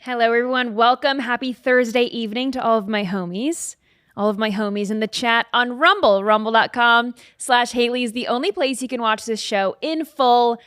Hello, everyone. Welcome. Happy Thursday evening to all of my homies. All of my homies in the chat on Rumble. Rumble.com/Hayley is the only place you can watch this show in full.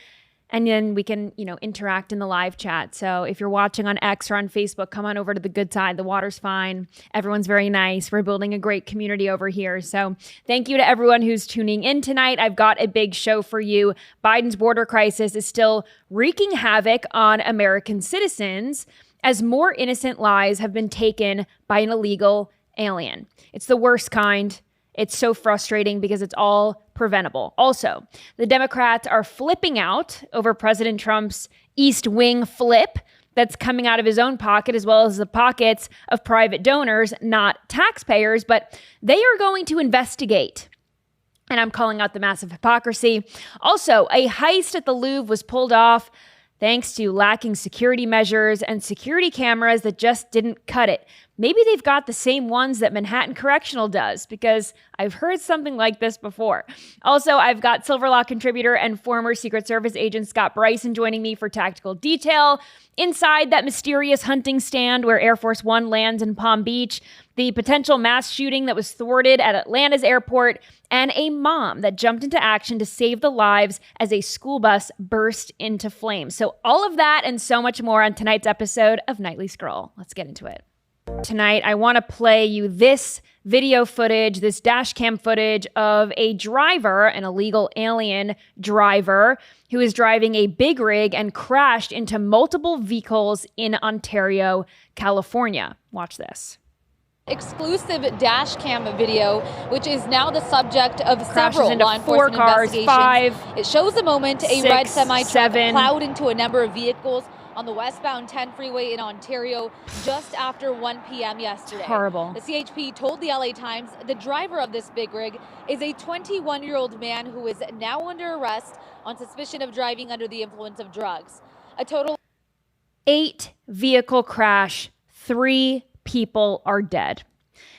And then we can, interact in the live chat. So if you're watching on X or on Facebook, come on over to the good side. The water's fine. Everyone's very nice. We're building a great community over here. So thank you to everyone who's tuning in tonight. I've got a big show for you. Biden's border crisis is still wreaking havoc on American citizens as more innocent lives have been taken by an illegal alien. It's the worst kind. It's so frustrating because it's all preventable. Also, the Democrats are flipping out over President Trump's East Wing flip that's coming out of his own pocket, as well as the pockets of private donors, not taxpayers, but they are going to investigate. And I'm calling out the massive hypocrisy. Also, a heist at the Louvre was pulled off thanks to lacking security measures and security cameras that just didn't cut it. Maybe they've got the same ones that Manhattan Correctional does, because I've heard something like this before. Also, I've got Silverlock contributor and former Secret Service agent Scott Bryson joining me for tactical detail. Inside that mysterious hunting stand where Air Force One lands in Palm Beach, the potential mass shooting that was thwarted at Atlanta's airport, and a mom that jumped into action to save the lives as a school bus burst into flames. So all of that and so much more on tonight's episode of Nightly Scroll. Let's get into it. Tonight, I want to play you this video footage, this dash cam footage of a driver, an illegal alien driver, who is driving a big rig and crashed into multiple vehicles in Ontario, California. Watch this. Exclusive dash cam video, which is now the subject of Crashes several into law enforcement 4 cars, investigations. 5, It shows the moment a 6, red semi-truck 7. plowed into a number of vehicles on the westbound 10 freeway in Ontario just after 1 p.m. yesterday. Horrible. The CHP told the LA Times the driver of this big rig is a 21-year-old man who is now under arrest on suspicion of driving under the influence of drugs. A total 8 vehicle crash, 3 people are dead.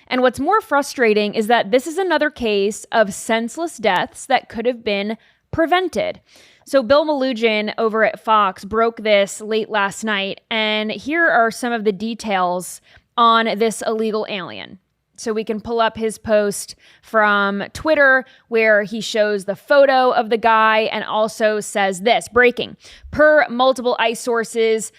And what's more frustrating is that this is another case of senseless deaths that could have been prevented. So Bill Malugin over at Fox broke this late last night, and here are some of the details on this illegal alien. So we can pull up his post from Twitter where he shows the photo of the guy and also says this, breaking, per multiple ICE sources,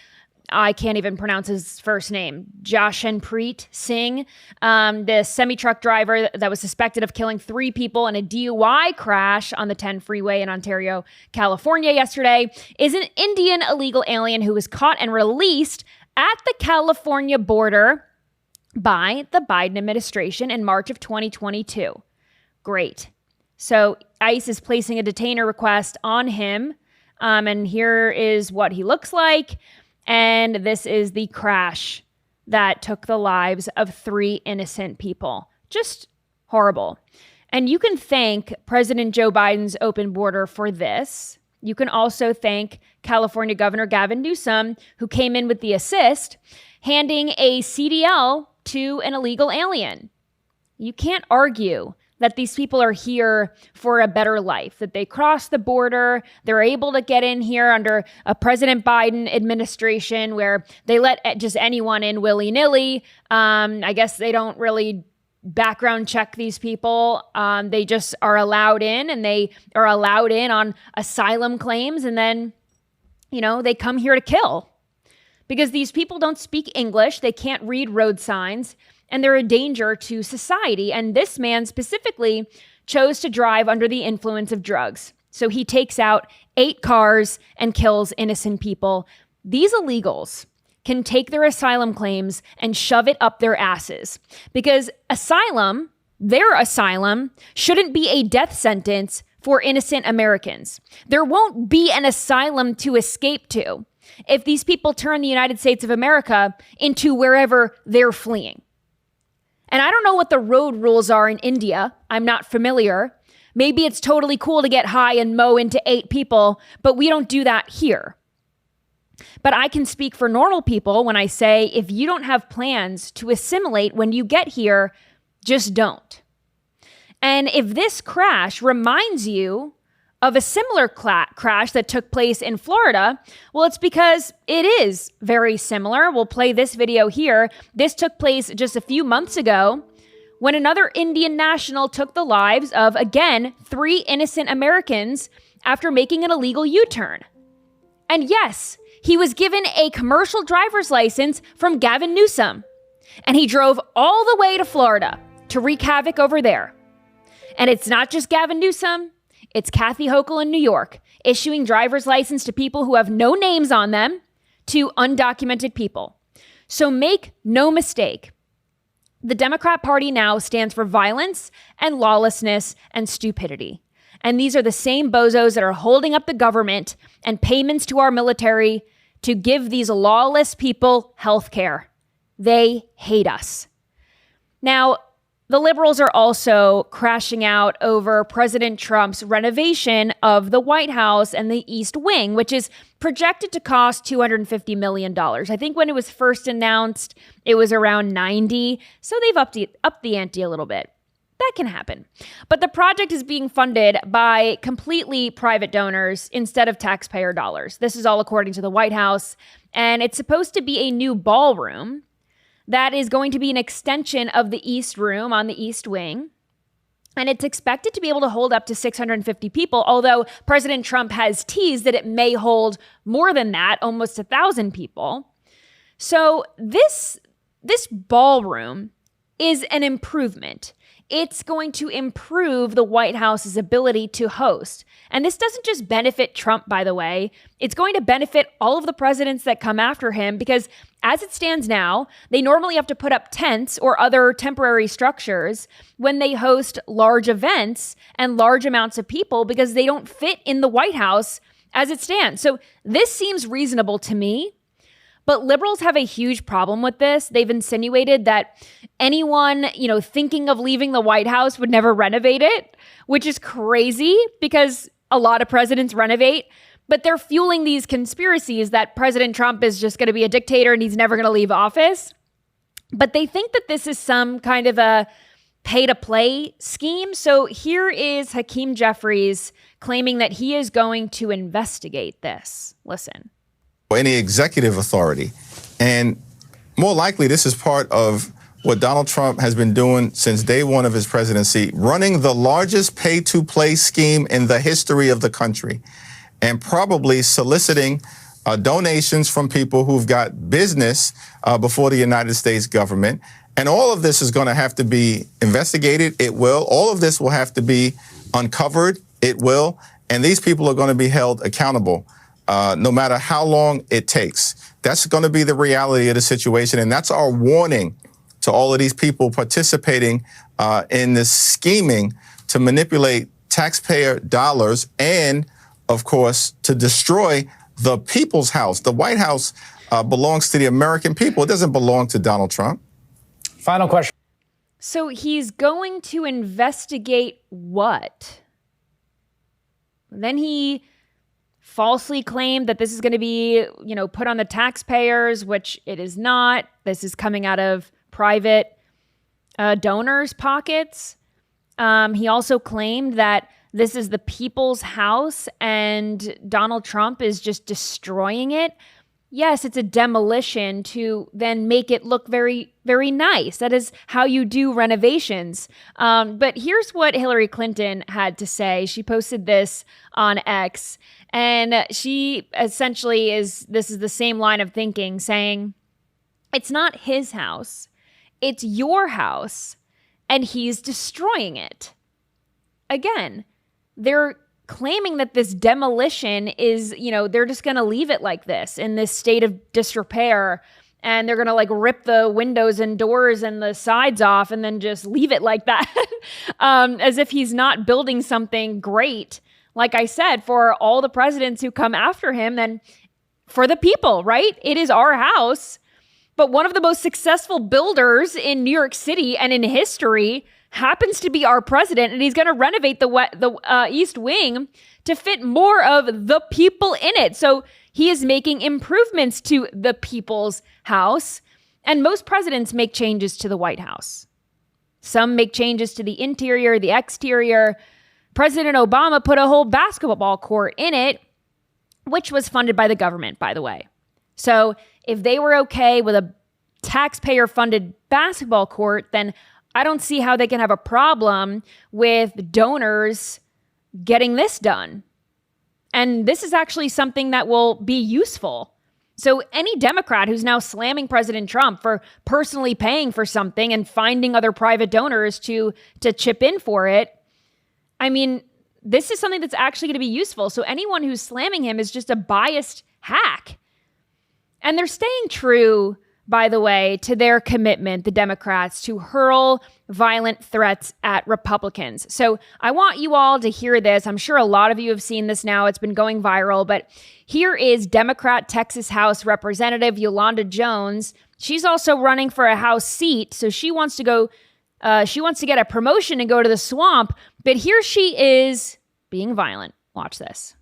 I can't even pronounce his first name, Jashanpreet Singh, the semi-truck driver that was suspected of killing 3 people in a DUI crash on the 10 freeway in Ontario, California yesterday, is an Indian illegal alien who was caught and released at the California border by the Biden administration in March of 2022. Great. So ICE is placing a detainer request on him, and here is what he looks like. And this is the crash that took the lives of 3 innocent people. Just horrible. And you can thank President Joe Biden's open border for this. You can also thank California Governor Gavin Newsom, who came in with the assist, handing a CDL to an illegal alien. You can't argue that these people are here for a better life, that they crossed the border, they're able to get in here under a President Biden administration where they let just anyone in willy-nilly. I guess they don't really background check these people. They just are allowed in, and they are allowed in on asylum claims, and then, they come here to kill. Because these people don't speak English, they can't read road signs, and they're a danger to society. And this man specifically chose to drive under the influence of drugs. So he takes out 8 cars and kills innocent people. These illegals can take their asylum claims and shove it up their asses, because their asylum, shouldn't be a death sentence for innocent Americans. There won't be an asylum to escape to if these people turn the United States of America into wherever they're fleeing. And I don't know what the road rules are in India. I'm not familiar. Maybe it's totally cool to get high and mow into 8 people, but we don't do that here. But I can speak for normal people when I say, if you don't have plans to assimilate when you get here, just don't. And if this crash reminds you of a similar crash that took place in Florida? Well, it's because it is very similar. We'll play this video here. This took place just a few months ago when another Indian national took the lives of, again, 3 innocent Americans after making an illegal U-turn. And yes, he was given a commercial driver's license from Gavin Newsom, and he drove all the way to Florida to wreak havoc over there. And it's not just Gavin Newsom, it's Kathy Hochul in New York, issuing driver's license to people who have no names on them to undocumented people. So make no mistake, the Democrat Party now stands for violence and lawlessness and stupidity. And these are the same bozos that are holding up the government and payments to our military to give these lawless people health care. They hate us. Now, the liberals are also crashing out over President Trump's renovation of the White House and the East Wing, which is projected to cost $250 million. I think when it was first announced, it was around 90. So they've upped the ante a little bit. That can happen. But the project is being funded by completely private donors instead of taxpayer dollars. This is all according to the White House. And it's supposed to be a new ballroom that is going to be an extension of the East Room on the East Wing. And it's expected to be able to hold up to 650 people, although President Trump has teased that it may hold more than that, almost 1,000 people. So this ballroom is an improvement. It's going to improve the White House's ability to host. And this doesn't just benefit Trump, by the way. It's going to benefit all of the presidents that come after him because as it stands now, they normally have to put up tents or other temporary structures when they host large events and large amounts of people because they don't fit in the White House as it stands. So this seems reasonable to me. But liberals have a huge problem with this. They've insinuated that anyone, thinking of leaving the White House would never renovate it, which is crazy because a lot of presidents renovate. But they're fueling these conspiracies that President Trump is just going to be a dictator and he's never going to leave office. But they think that this is some kind of a pay-to-play scheme. So here is Hakeem Jeffries claiming that he is going to investigate this. Listen. Any executive authority. And more likely, this is part of what Donald Trump has been doing since day one of his presidency, running the largest pay-to-play scheme in the history of the country, and probably soliciting donations from people who've got business before the United States government. And all of this is going to have to be investigated. It will. All of this will have to be uncovered. It will. And these people are going to be held accountable. No matter how long it takes. That's going to be the reality of the situation. And that's our warning to all of these people participating in this scheming to manipulate taxpayer dollars and, of course, to destroy the people's house. The White House belongs to the American people. It doesn't belong to Donald Trump. Final question. So he's going to investigate what? Then he falsely claimed that this is going to be, put on the taxpayers, which it is not. This is coming out of private donors' pockets. He also claimed that this is the people's house and Donald Trump is just destroying it. Yes, it's a demolition to then make it look very, very nice. That is how you do renovations. But here's what Hillary Clinton had to say. She posted this on X, and she essentially this is the same line of thinking, saying, it's not his house, it's your house, and he's destroying it. Again, they're claiming that this demolition is, they're just going to leave it like this in this state of disrepair. And they're going to rip the windows and doors and the sides off and then just leave it like that. As if he's not building something great. Like I said, for all the presidents who come after him and for the people, right? It is our house. But one of the most successful builders in New York City and in history happens to be our president, and he's going to renovate the East Wing to fit more of the people in it. So he is making improvements to the people's house, and most presidents make changes to the White House. Some make changes to the interior, the exterior. President Obama put a whole basketball court in it, which was funded by the government, by the way. So if they were okay with a taxpayer-funded basketball court, then I don't see how they can have a problem with donors getting this done. And this is actually something that will be useful. So any Democrat who's now slamming President Trump for personally paying for something and finding other private donors to chip in for it, I mean, this is something that's actually going to be useful. So anyone who's slamming him is just a biased hack. And they're staying true, by the way, to their commitment, the Democrats, to hurl violent threats at Republicans. So I want you all to hear this. I'm sure a lot of you have seen this now. It's been going viral. But here is Democrat Texas House Representative Yolanda Jones. She's also running for a House seat. So she wants to go, she wants to get a promotion and go to the swamp. But here she is being violent. Watch this.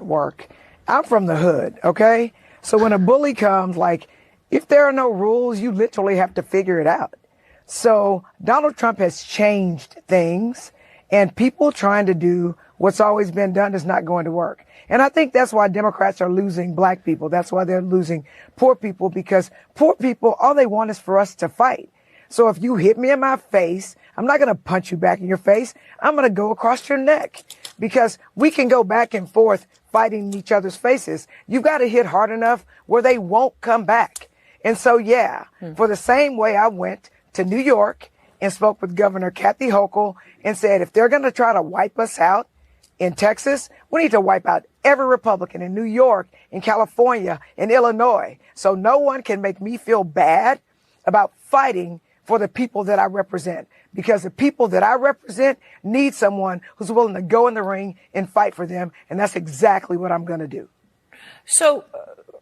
Work. I'm from the hood, okay? So when a bully comes, like, if there are no rules, you literally have to figure it out. So Donald Trump has changed things, and people trying to do what's always been done is not going to work. And I think that's why Democrats are losing black people. That's why they're losing poor people, because poor people, all they want is for us to fight. So if you hit me in my face, I'm not going to punch you back in your face. I'm going to go across your neck, because we can go back and forth fighting each other's faces. You've got to hit hard enough where they won't come back. And so, yeah, for the same way I went to New York and spoke with Governor Kathy Hochul and said, if they're going to try to wipe us out in Texas, we need to wipe out every Republican in New York, in California, in Illinois. So no one can make me feel bad about fighting for the people that I represent, because the people that I represent need someone who's willing to go in the ring and fight for them. And that's exactly what I'm going to do. So,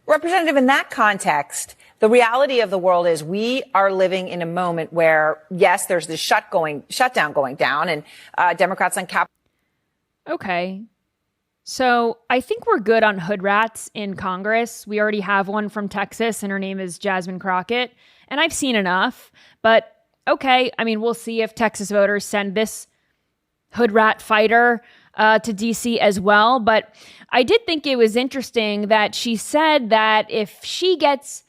Representative, in that context, the reality of the world is we are living in a moment where, yes, there's this shutdown going down, and Democrats on Capitol. Okay. So I think we're good on hood rats in Congress. We already have one from Texas, and her name is Jasmine Crockett. And I've seen enough. But okay, I mean, we'll see if Texas voters send this hood rat fighter to D.C. as well. But I did think it was interesting that she said that if she gets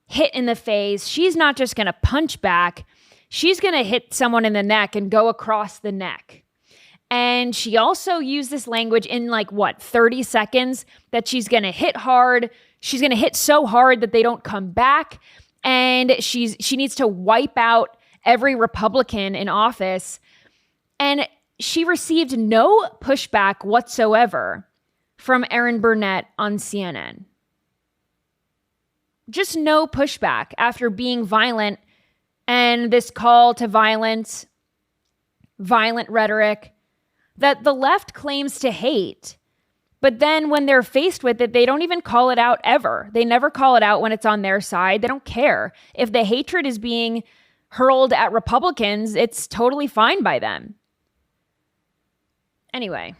hit in the face, she's not just going to punch back. She's going to hit someone in the neck and go across the neck. And she also used this language in 30 seconds that she's going to hit hard. She's going to hit so hard that they don't come back. And she needs to wipe out every Republican in office. And she received no pushback whatsoever from Erin Burnett on CNN. Just no pushback after being violent and this call to violence, violent rhetoric that the left claims to hate. But then when they're faced with it, they don't even call it out ever. They never call it out when it's on their side. They don't care. If the hatred is being hurled at Republicans, it's totally fine by them. Anyway,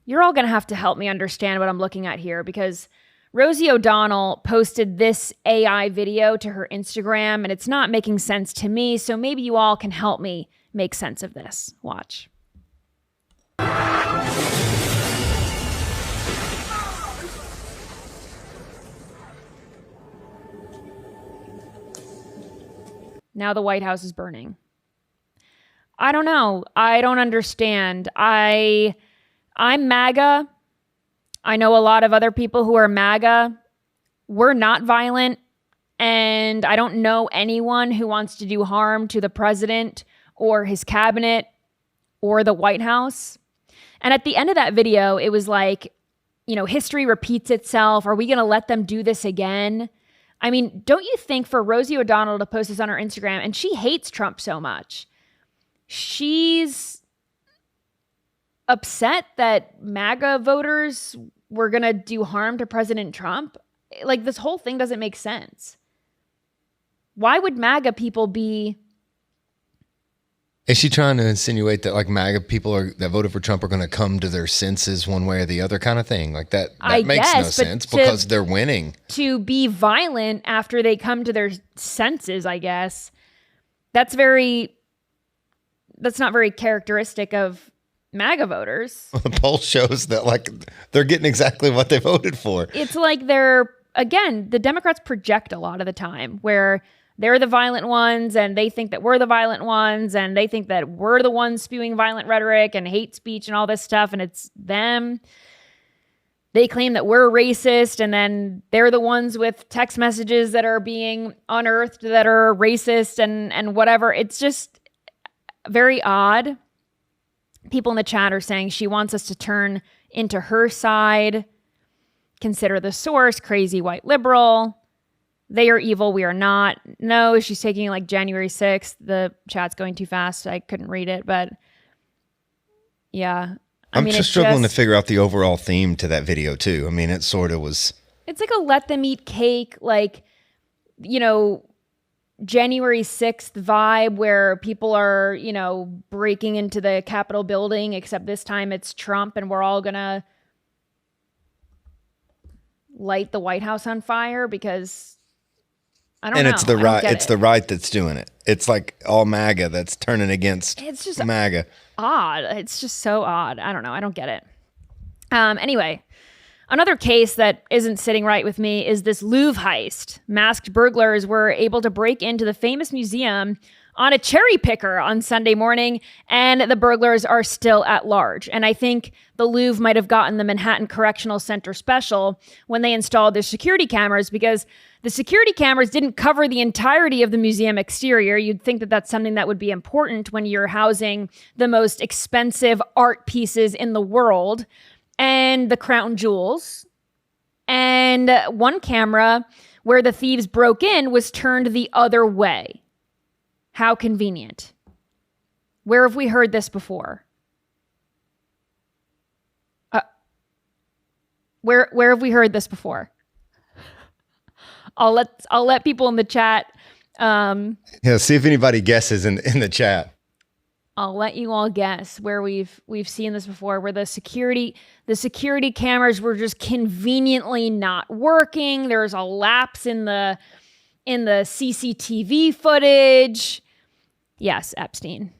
you're all going to have to help me understand what I'm looking at here, because Rosie O'Donnell posted this AI video to her Instagram, and it's not making sense to me. So maybe you all can help me make sense of this. Watch. Now the White House is burning. I don't know. I don't understand. I'm MAGA. I know a lot of other people who are MAGA. We're not violent. And I don't know anyone who wants to do harm to the president or his cabinet or the White House. And at the end of that video, it was like, history repeats itself. Are we going to let them do this again? I mean, don't you think for Rosie O'Donnell to post this on her Instagram, and she hates Trump so much, she's upset that MAGA voters were going to do harm to President Trump? This whole thing doesn't make sense. Why would MAGA people be... Is she trying to insinuate that MAGA people that voted for Trump are going to come to their senses one way or the other kind of thing? That makes no sense because they're winning. To be violent after they come to their senses, I guess. That's not very characteristic of MAGA voters. The poll shows that like they're getting exactly what they voted for. It's like the Democrats project a lot of the time where they're the violent ones and they think that we're the violent ones and they think that we're the ones spewing violent rhetoric and hate speech and all this stuff, and it's them. They claim that we're racist, and then they're the ones with text messages that are being unearthed that are racist and whatever. It's just very odd. People in the chat are saying she wants us to turn into her side. Consider the source, crazy white liberal. They are evil, we are not. No, she's taking like January 6th. The chat's going too fast. I couldn't read it, but yeah. I'm just struggling to figure out the overall theme to that video too. I mean, it sort of was. It's like a let them eat cake, like, you know, January 6th vibe where people are, you know, breaking into the Capitol building, except this time it's Trump and we're all gonna light the White House on fire because I don't know. And it's the right. It's the right that's doing it. It's like all MAGA that's turning against MAGA. Odd. It's just so odd. I don't know. I don't get it. Anyway, another case that isn't sitting right with me is this Louvre heist. Masked burglars were able to break into the famous museum on a cherry picker on Sunday morning, and the burglars are still at large. And I think the Louvre might have gotten the Manhattan Correctional Center special when they installed their security cameras, because the security cameras didn't cover the entirety of the museum exterior. You'd think that that's something that would be important when you're housing the most expensive art pieces in the world and the crown jewels. And one camera where the thieves broke in was turned the other way. How convenient. Where have we heard this before? Where have we heard this before? I'll let people in the chat. See if anybody guesses in the chat. I'll let you all guess where we've seen this before, where the security cameras were just conveniently not working. There's a lapse in the CCTV footage. Yes, Epstein.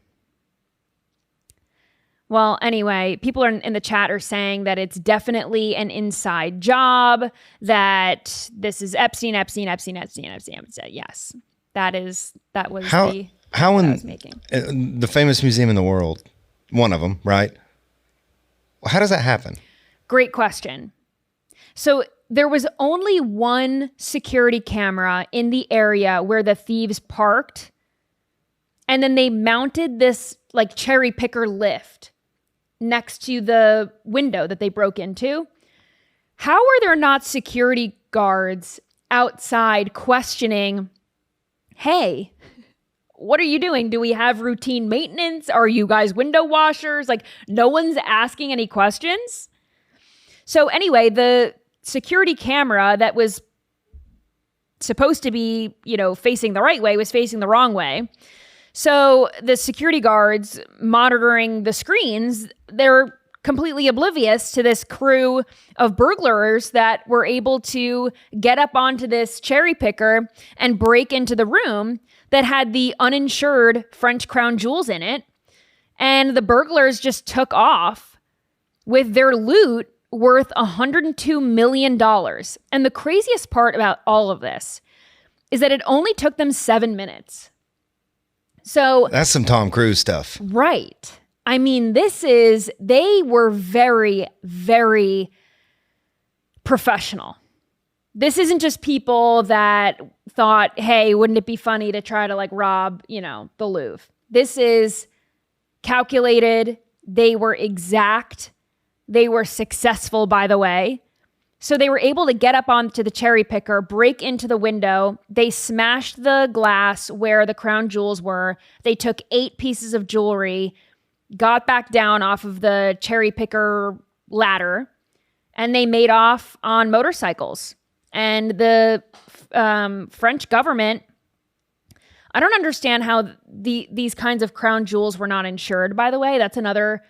Well, anyway, people in the chat are saying that it's definitely an inside job, that this is Epstein. Yes, that was the how in I was making. The famous museum in the world, one of them, right? How does that happen? Great question. So there was only one security camera in the area where the thieves parked, and then they mounted this like cherry picker lift next to the window that they broke into. How are there not security guards outside questioning, hey, what are you doing? Do we have routine maintenance? Are you guys window washers? Like, no one's asking any questions. So anyway, the security camera that was supposed to be, facing the right way was facing the wrong way. So the security guards monitoring the screens, they're completely oblivious to this crew of burglars that were able to get up onto this cherry picker and break into the room that had the uninsured French crown jewels in it. And the burglars just took off with their loot worth $102 million. And the craziest part about all of this is that it only took them 7 minutes. So that's some Tom Cruise stuff. Right. I mean, they were very, very professional. This isn't just people that thought, hey, wouldn't it be funny to try to rob, the Louvre. This is calculated. They were exact. They were successful, by the way. So they were able to get up onto the cherry picker, break into the window. They smashed the glass where the crown jewels were. They took 8 pieces of jewelry, got back down off of the cherry picker ladder, and they made off on motorcycles. And the French government, I don't understand how these kinds of crown jewels were not insured, by the way. That's another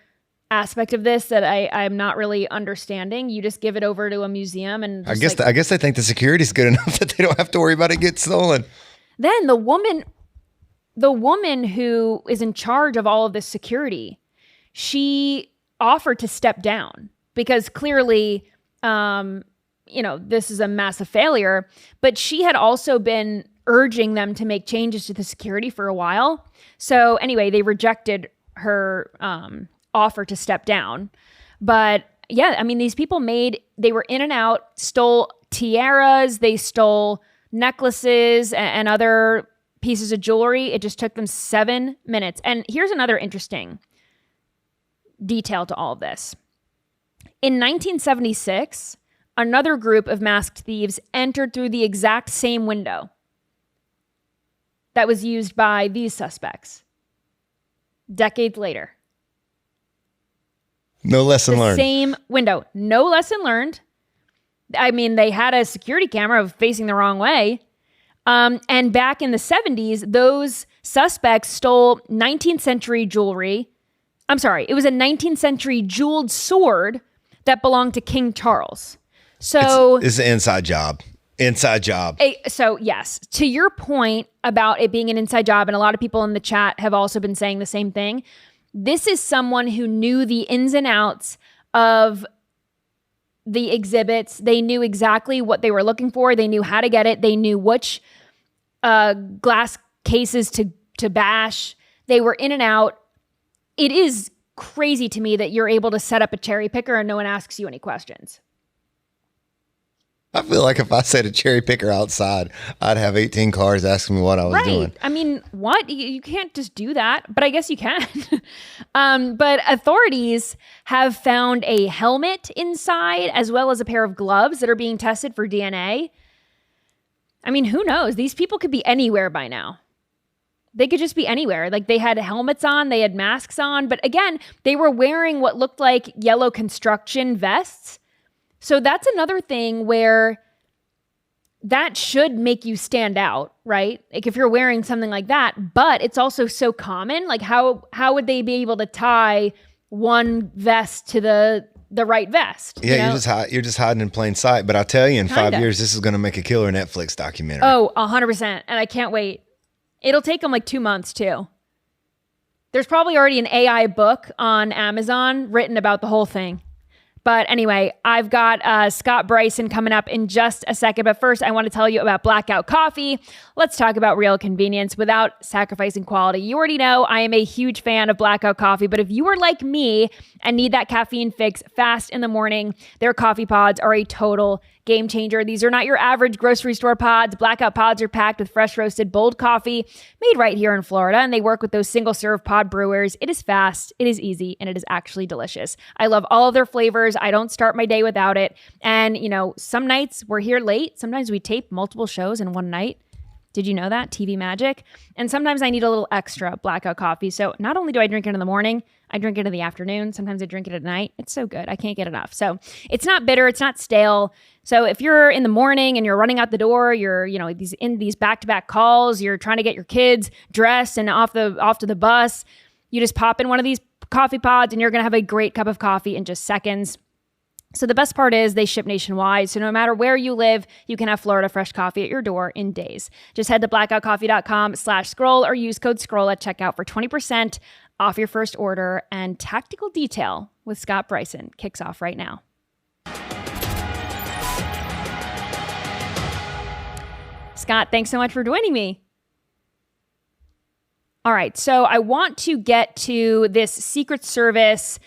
aspect of this that I'm not really understanding. You just give it over to a museum and I guess they think the security's good enough that they don't have to worry about it getting stolen. Then the woman who is in charge of all of this security, she offered to step down because clearly, this is a massive failure. But she had also been urging them to make changes to the security for a while. So anyway, they rejected her offer to step down. But yeah, I mean, these people they were in and out, stole tiaras, they stole necklaces and other pieces of jewelry. It just took them 7 minutes. And here's another interesting detail to all of this. In 1976, another group of masked thieves entered through the exact same window that was used by these suspects. Decades later. No lesson learned. Same window. No lesson learned. I mean, they had a security camera facing the wrong way. And back in the 70s, those suspects stole 19th century jewelry. I'm sorry, it was a 19th century jeweled sword that belonged to King Charles. So it's an inside job. Inside job. So yes, to your point about it being an inside job, and a lot of people in the chat have also been saying the same thing. This is someone who knew the ins and outs of the exhibits. They knew exactly what they were looking for. They knew how to get it. They knew which glass cases to bash. They were in and out. It is crazy to me that you're able to set up a cherry picker and no one asks you any questions. I feel like if I set a cherry picker outside, I'd have 18 cars asking me what I was doing. I mean, what? You can't just do that, but I guess you can. But authorities have found a helmet inside as well as a pair of gloves that are being tested for DNA. I mean, who knows? These people could be anywhere by now. They could just be anywhere. Like, they had helmets on, they had masks on, but again, they were wearing what looked like yellow construction vests. So that's another thing where that should make you stand out, right? Like if you're wearing something like that, but it's also so common. Like how would they be able to tie one vest to the right vest? Yeah, you're just hiding in plain sight. But I'll tell you, in 5 years, this is going to make a killer Netflix documentary. Oh, 100%. And I can't wait. It'll take them like 2 months too. There's probably already an AI book on Amazon written about the whole thing. But anyway, I've got Scott Bryson coming up in just a second. But first, I want to tell you about Blackout Coffee. Let's talk about real convenience without sacrificing quality. You already know I am a huge fan of Blackout Coffee. But if you are like me and need that caffeine fix fast in the morning, their coffee pods are a total game changer. These are not your average grocery store pods. Blackout pods are packed with fresh roasted bold coffee made right here in Florida, and they work with those single serve pod brewers. It is fast, it is easy, and it is actually delicious. I love all of their flavors. I don't start my day without it. And some nights we're here late. Sometimes we tape multiple shows in one night. Did you know that? TV magic. And sometimes I need a little extra Blackout coffee. So not only do I drink it in the morning, I drink it in the afternoon. Sometimes I drink it at night. It's so good. I can't get enough. So it's not bitter. It's not stale. So if you're in the morning and you're running out the door, you're, in these back-to-back calls, you're trying to get your kids dressed and off to the bus, you just pop in one of these coffee pods and you're going to have a great cup of coffee in just seconds. So the best part is they ship nationwide. So no matter where you live, you can have Florida fresh coffee at your door in days. Just head to blackoutcoffee.com/scroll or use code SCROLL at checkout for 20% off your first order. And Tactical Detail with Scott Bryson kicks off right now. Scott, thanks so much for joining me. All right, so I want to get to this Secret Service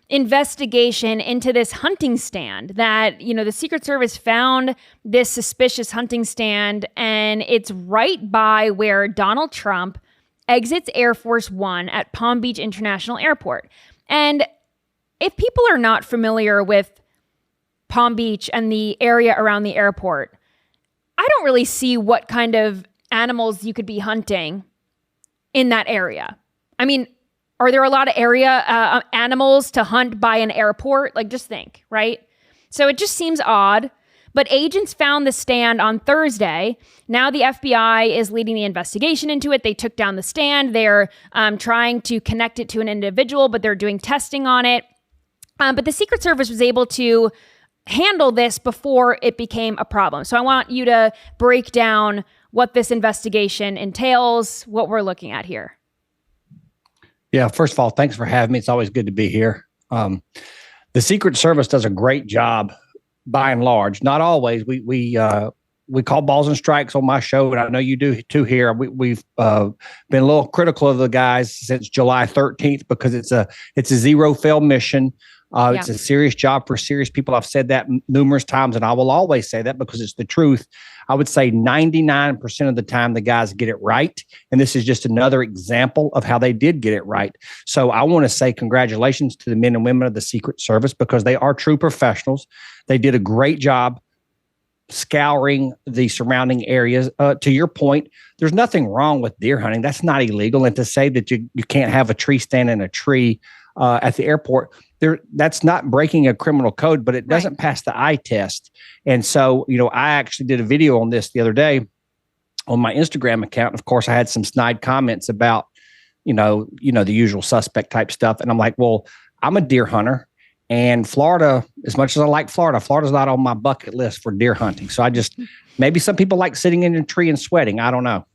investigation into this hunting stand that, the Secret Service found this suspicious hunting stand, and it's right by where Donald Trump exits Air Force One at Palm Beach International Airport. And if people are not familiar with Palm Beach and the area around the airport, I don't really see what kind of animals you could be hunting in that area. I mean, are there a lot of animals to hunt by an airport? Like, just think, right? So it just seems odd. But agents found the stand on Thursday. Now the FBI is leading the investigation into it. They took down the stand. They're trying to connect it to an individual, but they're doing testing on it. But the Secret Service was able to handle this before it became a problem. So I want you to break down what this investigation entails, what we're looking at here. Yeah, first of all, thanks for having me. It's always good to be here. The Secret Service does a great job, by and large. Not always. We call balls and strikes on my show, and I know you do too here. We've been a little critical of the guys since July 13th because it's a zero fail mission. It's a serious job for serious people. I've said that numerous times, and I will always say that because it's the truth. I would say 99% of the time the guys get it right. And this is just another example of how they did get it right. So I want to say congratulations to the men and women of the Secret Service because they are true professionals. They did a great job scouring the surrounding areas. To your point, there's nothing wrong with deer hunting. That's not illegal. And to say that you can't have a tree stand in a tree at the airport, that's not breaking a criminal code, but it doesn't pass the eye test. And so, I actually did a video on this the other day on my Instagram account. Of course, I had some snide comments about, the usual suspect type stuff. And I'm like, well, I'm a deer hunter, and Florida, as much as I like Florida's not on my bucket list for deer hunting. So maybe some people like sitting in a tree and sweating. I don't know.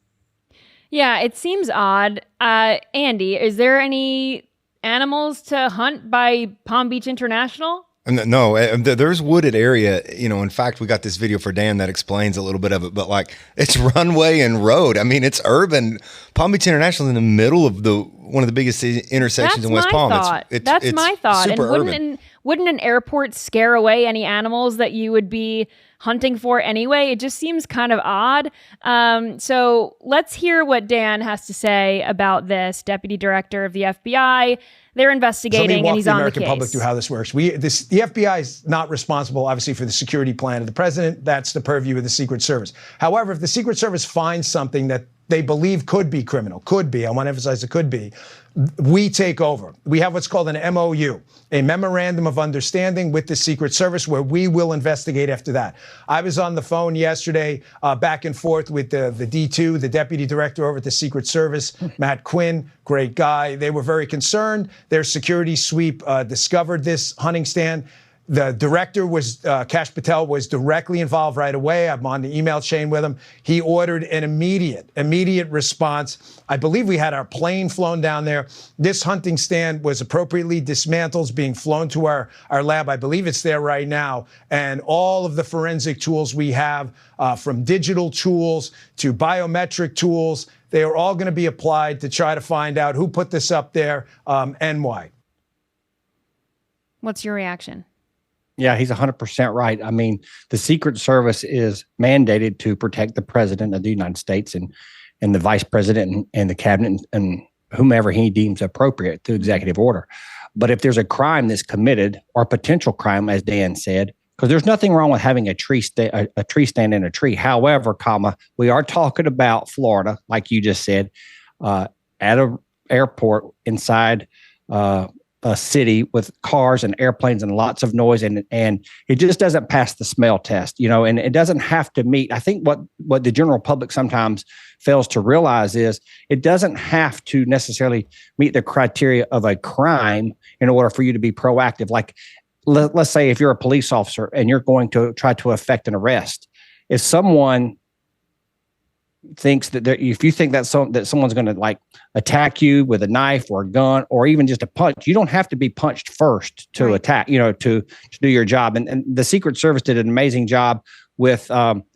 Yeah, it seems odd. Andy, is there any animals to hunt by Palm Beach International? No, there's wooded area. In fact, we got this video for Dan that explains a little bit of it, but it's runway and road. I mean, it's urban. Palm Beach International is in the middle of one of the biggest intersections in West Palm. That's my thought. Super and urban. Wouldn't an airport scare away any animals that you would be hunting for anyway? It just seems kind of odd. So let's hear what Dan has to say about this. Deputy Director of the FBI. They're investigating, and he's on the case. Let me walk the American public through how this works. The FBI is not responsible, obviously, for the security plan of the president. That's the purview of the Secret Service. However, if the Secret Service finds something that they believe could be criminal, I want to emphasize it could be, we take over. We have what's called an MOU, a Memorandum of Understanding with the Secret Service, where we will investigate after that. I was on the phone yesterday, back and forth with the D2, the Deputy Director over at the Secret Service, Matt Quinn, great guy. They were very concerned. Their security sweep discovered this hunting stand. The director Kash Patel was directly involved right away. I'm on the email chain with him. He ordered an immediate response. I believe we had our plane flown down there. This hunting stand was appropriately dismantled, being flown to our lab. I believe it's there right now. And all of the forensic tools we have, from digital tools to biometric tools, they are all going to be applied to try to find out who put this up there and why. What's your reaction? Yeah, he's 100% right. I mean, the Secret Service is mandated to protect the president of the United States and the vice president and the cabinet and whomever he deems appropriate through executive order. But if there's a crime that's committed, or potential crime, as Dan said, because there's nothing wrong with having a tree stand in a tree. However, we are talking about Florida, like you just said, at an airport inside a city with cars and airplanes and lots of noise, and it just doesn't pass the smell test, and it doesn't have to meet. I think what the general public sometimes fails to realize is it doesn't have to necessarily meet the criteria of a crime in order for you to be proactive. Like, let's say if you're a police officer and you're going to try to effect an arrest, if someone thinks that if you think that someone's going to attack you with a knife or a gun or even just a punch, you don't have to be punched first to attack, to do your job. And the Secret Service did an amazing job with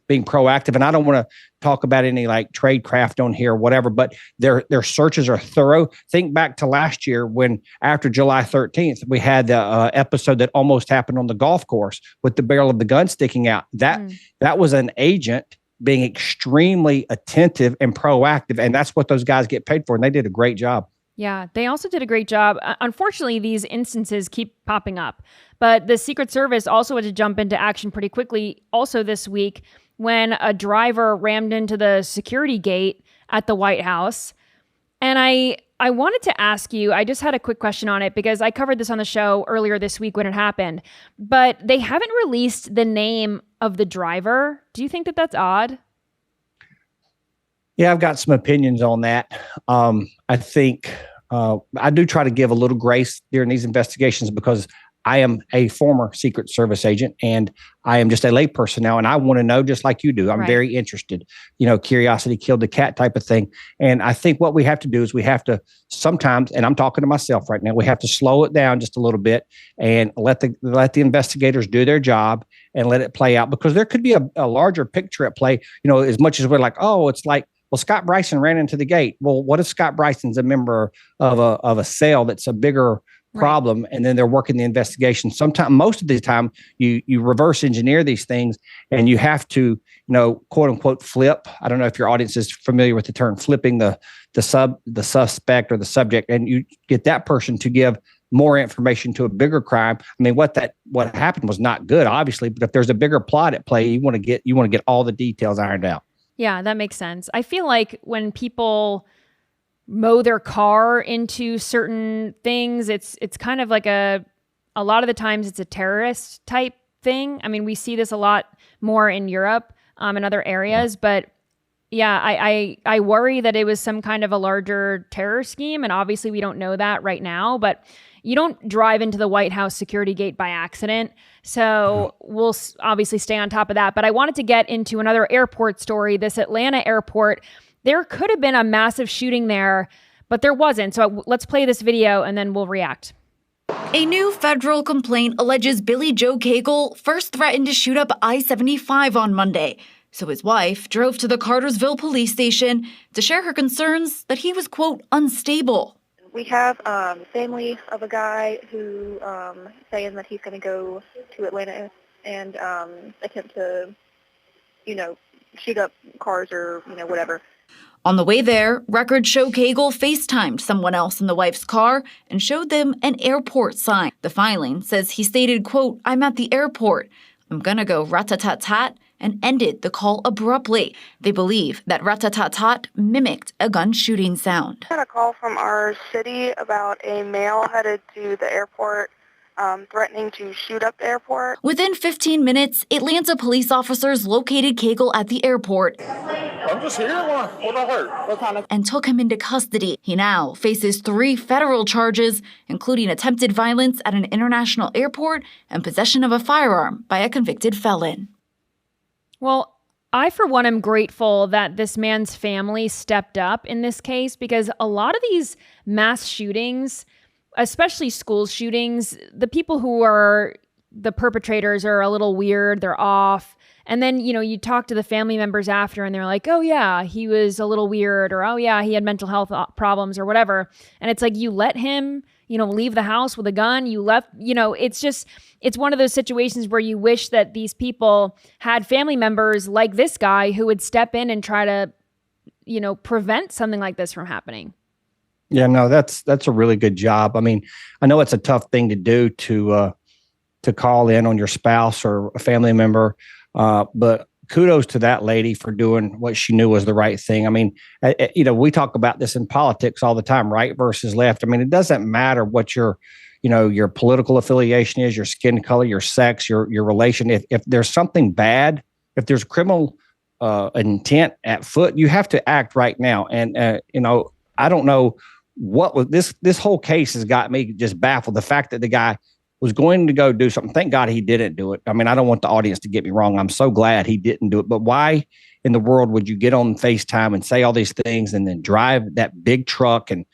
being proactive. And I don't want to talk about any trade craft on here or whatever, but their searches are thorough. Think back to last year when after July 13th, we had the episode that almost happened on the golf course with the barrel of the gun sticking out. That was an agent being extremely attentive and proactive. And that's what those guys get paid for. And they did a great job. Yeah, they also did a great job. Unfortunately, these instances keep popping up. But the Secret Service also had to jump into action pretty quickly also this week when a driver rammed into the security gate at the White House. And I wanted to ask you, I just had a quick question on it because I covered this on the show earlier this week when it happened, but they haven't released the name of the driver. Do you think that that's odd? Yeah, I've got some opinions on that. I think I do try to give a little grace during these investigations because I am a former Secret Service agent, and I am just a layperson now, and I want to know just like you do. I'm very interested. Curiosity killed the cat type of thing. And I think what we have to do is we have to sometimes, and I'm talking to myself right now, we have to slow it down just a little bit and let the investigators do their job and let it play out, because there could be a larger picture at play. As much as we're like, oh, it's like, well, Scott Bryson ran into the gate. Well, what if Scott Bryson's a member of a cell that's a bigger problem, and then they're working the investigation? Sometimes, most of the time, you reverse engineer these things, and you have to, quote unquote, flip. I don't know if your audience is familiar with the term flipping the suspect or the subject, and you get that person to give more information to a bigger crime. I mean, what happened was not good, obviously, but if there's a bigger plot at play, you want to get all the details ironed out. Yeah, that makes sense. I feel like when people mow their car into certain things, it's kind of like a lot of the times it's a terrorist type thing. I mean, we see this a lot more in Europe and other areas, but yeah, I worry that it was some kind of a larger terror scheme, and obviously we don't know that right now, but you don't drive into the White House security gate by accident. So we'll obviously stay on top of that. But I wanted to get into another airport story, this Atlanta airport. There could have been a massive shooting there, but there wasn't. So let's play this video and then we'll react. A new federal complaint alleges Billy Joe Cagle first threatened to shoot up I-75 on Monday. So his wife drove to the Cartersville police station to share her concerns that he was, quote, unstable. We have family of a guy who saying that he's going to go to Atlanta and attempt to, shoot up cars or, whatever. On the way there, records show Cagle FaceTimed someone else in the wife's car and showed them an airport sign. The filing says he stated, quote, "I'm at the airport. I'm going to go rat-tat-tat," and ended the call abruptly. They believe that rat-tat-tat mimicked a gun shooting sound. I got a call from our city about a male headed to the airport threatening to shoot up the airport. Within 15 minutes, Atlanta police officers located Cagle at the airport. I'm just here. What I heard. And took him into custody. He now faces 3 federal charges, including attempted violence at an international airport and possession of a firearm by a convicted felon. Well, I, for one, am grateful that this man's family stepped up in this case, because a lot of these mass shootings, especially school shootings, the people who are the perpetrators are a little weird, they're off. And then, you talk to the family members after and they're like, oh yeah, he was a little weird, or oh yeah, he had mental health problems or whatever. And it's like, you let him, leave the house with a gun, you left, it's one of those situations where you wish that these people had family members like this guy who would step in and try to, prevent something like this from happening. Yeah, no, that's a really good job. I mean, I know it's a tough thing to do to call in on your spouse or a family member, but kudos to that lady for doing what she knew was the right thing. I mean, we talk about this in politics all the time, right versus left. I mean, it doesn't matter what your political affiliation is, your skin color, your sex, your relation. If there's something bad, if there's criminal intent at foot, you have to act right now. And I don't know what was this whole case has got me just baffled. The fact that the guy was going to go do something. Thank God he didn't do it. I mean, I don't want the audience to get me wrong. I'm so glad he didn't do it. But why in the world would you get on FaceTime and say all these things and then drive that big truck and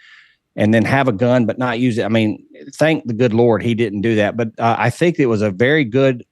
then have a gun but not use it? I mean, thank the good Lord he didn't do that. But I think it was a very good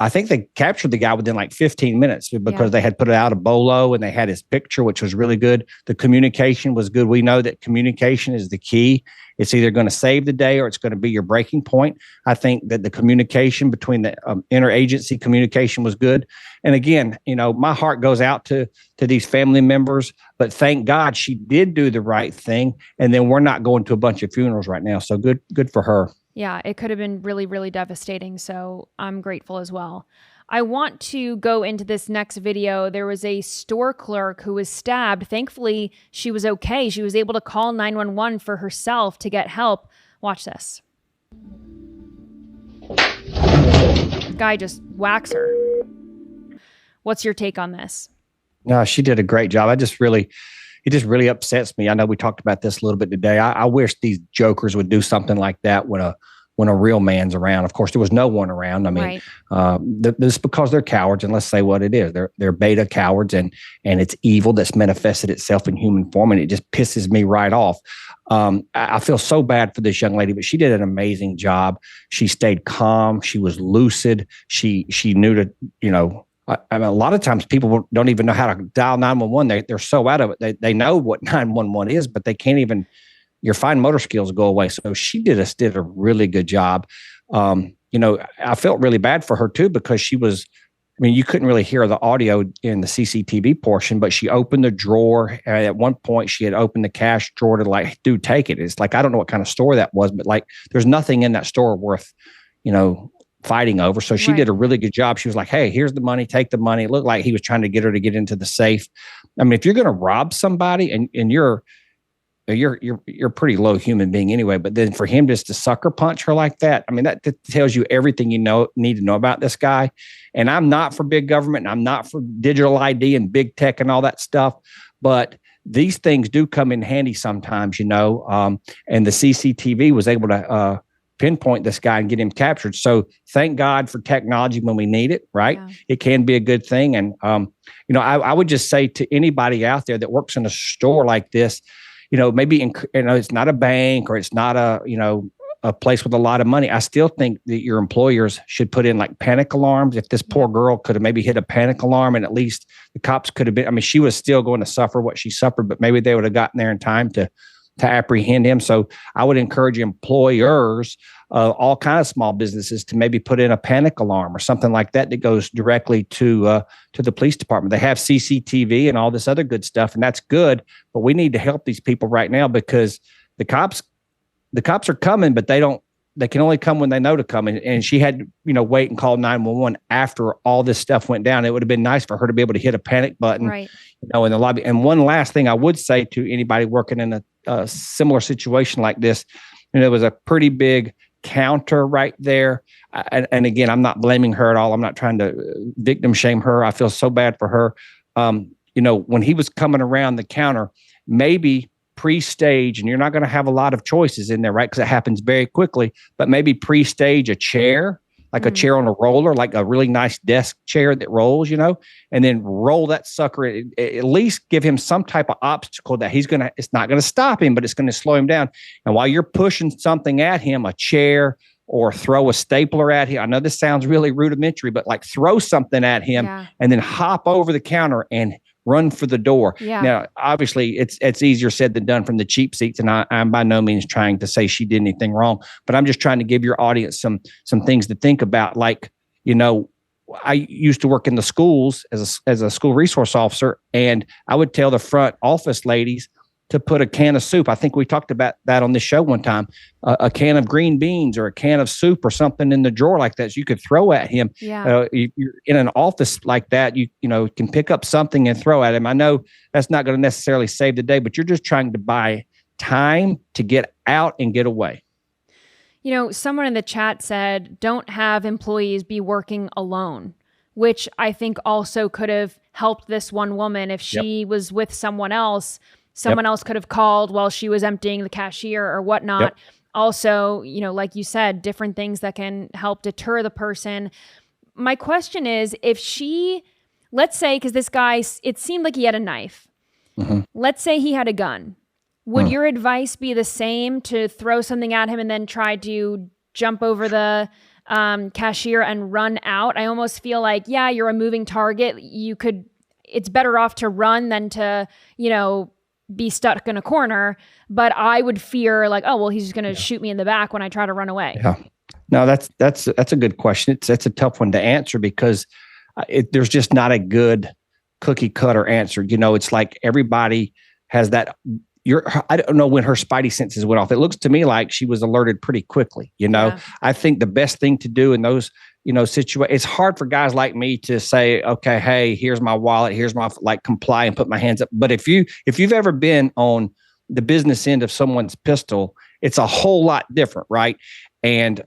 I think they captured the guy within like 15 minutes because they had put it out a bolo and they had his picture, which was really good. The communication was good. We know that communication is the key. It's either going to save the day or it's going to be your breaking point. I think that the communication between the interagency communication was good. And again, my heart goes out to these family members, but thank God she did do the right thing. And then we're not going to a bunch of funerals right now. So good for her. Yeah, it could have been really, really devastating. So I'm grateful as well. I want to go into this next video. There was a store clerk who was stabbed. Thankfully, she was okay. She was able to call 911 for herself to get help. Watch this. Guy just whacks her. What's your take on this? No, she did a great job. It just really upsets me. I know we talked about this a little bit today. I wish these jokers would do something like that when when a real man's around. Of course, there was no one around. I mean, this is because they're cowards, and let's say what it is. They're beta cowards, and it's evil that's manifested itself in human form, and it just pisses me right off. I feel so bad for this young lady, but she did an amazing job. She stayed calm. She was lucid. She knew to, I mean, a lot of times people don't even know how to dial 911. They're so out of it. They know what 911 is, but they can't even, your fine motor skills go away. So she did a really good job. I felt really bad for her too, because she was, I mean, you couldn't really hear the audio in the CCTV portion, but she opened the drawer. At one point, she had opened the cash drawer to like, dude, take it. It's like, I don't know what kind of store that was, but like, there's nothing in that store worth, fighting over. So she did a really good job. She was like, hey, here's the money, take the money. It looked like he was trying to get her to get into the safe. I mean, if you're going to rob somebody and you're a pretty low human being anyway, but then for him just to sucker punch her like that, I mean, that tells you everything you need to know about this guy. And I'm not for big government, and I'm not for digital ID and big tech and all that stuff, but these things do come in handy sometimes, and the CCTV was able to pinpoint this guy and get him captured. So thank God for technology when we need it, right? Yeah. It can be a good thing. And, I would just say to anybody out there that works in a store like this, maybe, it's not a bank or it's not a place with a lot of money. I still think that your employers should put in like panic alarms. If this poor girl could have maybe hit a panic alarm, and at least the cops could have been, I mean, she was still going to suffer what she suffered, but maybe they would have gotten there in time to apprehend him. So I would encourage employers, all kinds of small businesses, to maybe put in a panic alarm or something like that goes directly to the police department. They have CCTV and all this other good stuff, and that's good. But we need to help these people right now, because the cops are coming, but they can only come when they know to come. And she had to, wait and call 911 after all this stuff went down. It would have been nice for her to be able to hit a panic button, in the lobby. And one last thing I would say to anybody working in a similar situation like this, there was a pretty big counter right there. And again, I'm not blaming her at all. I'm not trying to victim shame her. I feel so bad for her. When he was coming around the counter, maybe pre-stage, and you're not going to have a lot of choices in there, right? Because it happens very quickly, but maybe pre-stage a chair, like a chair on a roller, like a really nice desk chair that rolls, and then roll that sucker. At least give him some type of obstacle that it's not going to stop him, but it's going to slow him down. And while you're pushing something at him, a chair, or throw a stapler at him. I know this sounds really rudimentary, but like throw something at him and then hop over the counter and run for the door. Yeah. Now, obviously, it's easier said than done from the cheap seats, and I'm by no means trying to say she did anything wrong, but I'm just trying to give your audience some things to think about. Like, I used to work in the schools as a school resource officer, and I would tell the front office ladies to put a can of soup. I think we talked about that on this show one time. A can of green beans or a can of soup or something in the drawer like that, so you could throw at him. Yeah. You're in an office like that, you can pick up something and throw at him. I know that's not going to necessarily save the day, but you're just trying to buy time to get out and get away. Someone in the chat said, don't have employees be working alone, which I think also could have helped this one woman if she was with someone else. Someone else could have called while she was emptying the cashier or whatnot. Yep. Also, like you said, different things that can help deter the person. My question is, if let's say, because this guy, it seemed like he had a knife. Mm-hmm. Let's say he had a gun. Would your advice be the same, to throw something at him and then try to jump over the cashier and run out? I almost feel like, you're a moving target. It's better off to run than to, be stuck in a corner, but I would fear like, oh, well, he's just going to shoot me in the back when I try to run away. Yeah. No, that's a good question. It's a tough one to answer, because there's just not a good cookie cutter answer. It's like everybody has that. I don't know when her spidey senses went off. It looks to me like she was alerted pretty quickly. I think the best thing to do in those situations, it's hard for guys like me to say, okay, hey, here's my wallet, here's my, comply and put my hands up. But if you've ever been on the business end of someone's pistol, it's a whole lot different, right? And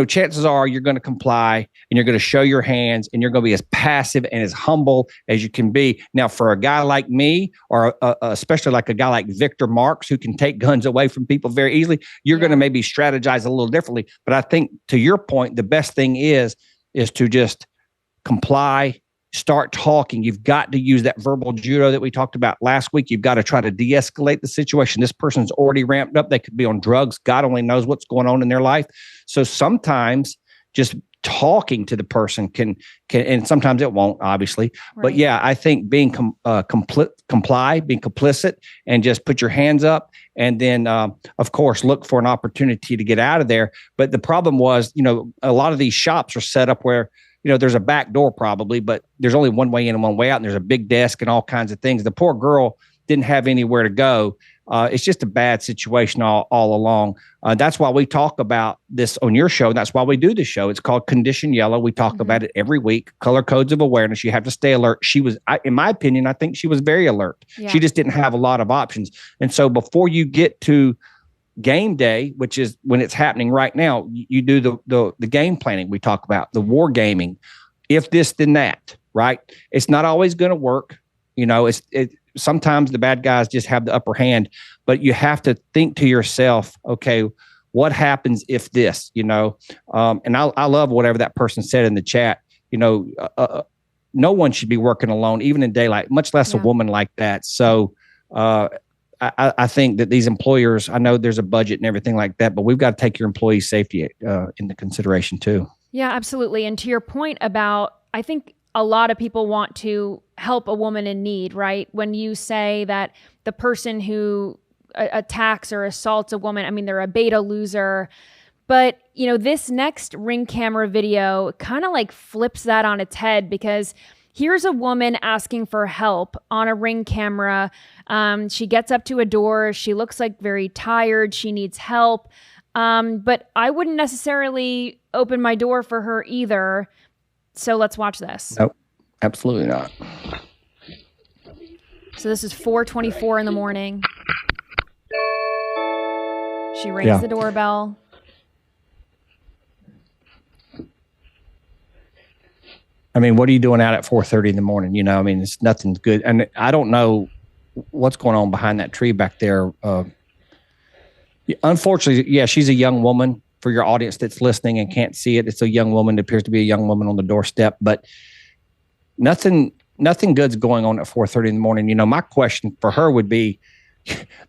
chances are you're going to comply and you're going to show your hands and you're going to be as passive and as humble as you can be. Now, for a guy like me, or especially like a guy like Victor Marks, who can take guns away from people very easily, you're going to maybe strategize a little differently. But I think, to your point, the best thing is to just comply, start talking. You've got to use that verbal judo that we talked about last week. You've got to try to de-escalate the situation. This person's already ramped up. They could be on drugs. God only knows what's going on in their life. So sometimes just talking to the person can, and sometimes it won't, obviously. Right. But yeah, I think being being complicit, and just put your hands up, and then of course look for an opportunity to get out of there. But the problem was, a lot of these shops are set up where, there's a back door probably, but there's only one way in and one way out, and there's a big desk and all kinds of things. The poor girl didn't have anywhere to go. It's just a bad situation all along. That's why we talk about this on your show. That's why we do the show. It's called Condition Yellow. We talk about it every week. Color codes of awareness. You have to stay alert. She was, in my opinion, I think she was very alert. Yeah. She just didn't have a lot of options. And so before you get to game day, which is when it's happening right now, you do the game planning we talk about, the war gaming. If this, then that, right? It's not always going to work. Sometimes the bad guys just have the upper hand, but you have to think to yourself, okay, what happens if this, and I love whatever that person said in the chat. No one should be working alone, even in daylight, much less a woman like that. So, I think that these employers, I know there's a budget and everything like that, but we've got to take your employee safety into consideration too. Yeah, absolutely. And to your point about, I think a lot of people want to help a woman in need, right? When you say that the person who attacks or assaults a woman, I mean, they're a beta loser. But, this next Ring camera video kind of like flips that on its head, because here's a woman asking for help on a Ring camera. She gets up to a door. She looks like very tired. She needs help. But I wouldn't necessarily open my door for her either. So let's watch this. Nope, absolutely not. So this is 4:24 in the morning. She rings the doorbell. I mean, what are you doing out at 4:30 in the morning? It's nothing good. And I don't know what's going on behind that tree back there. Unfortunately, she's a young woman. For your audience that's listening and can't see it, it's a young woman. It appears to be a young woman on the doorstep, but nothing good's going on at 4:30 in the morning. My question for her would be,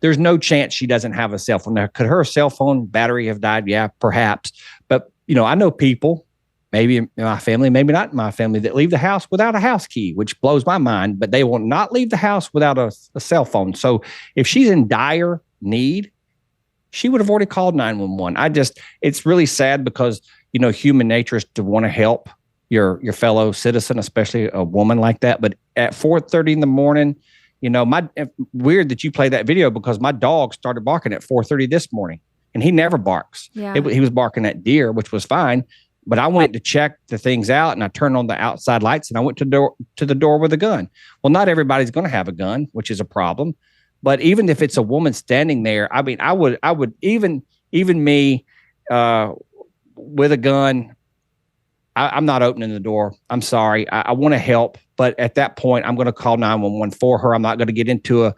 there's no chance she doesn't have a cell phone. Now, could her cell phone battery have died? Yeah, perhaps. But, I know people, maybe in my family, maybe not in my family, that leave the house without a house key, which blows my mind, but they will not leave the house without a cell phone. So if she's in dire need, she would have already called 911. It's really sad because, human nature is to want to help your fellow citizen, especially a woman like that. But at 4:30 in the morning, weird that you play that video, because my dog started barking at 4:30 this morning, and he never barks. Yeah. He was barking at deer, which was fine. But I went to check the things out, and I turned on the outside lights, and I went to the door with a gun. Well, not everybody's going to have a gun, which is a problem. But even if it's a woman standing there, I mean, I would even me with a gun, I'm not opening the door. I'm sorry. I want to help, but at that point, I'm going to call 911 for her. I'm not going to get into a,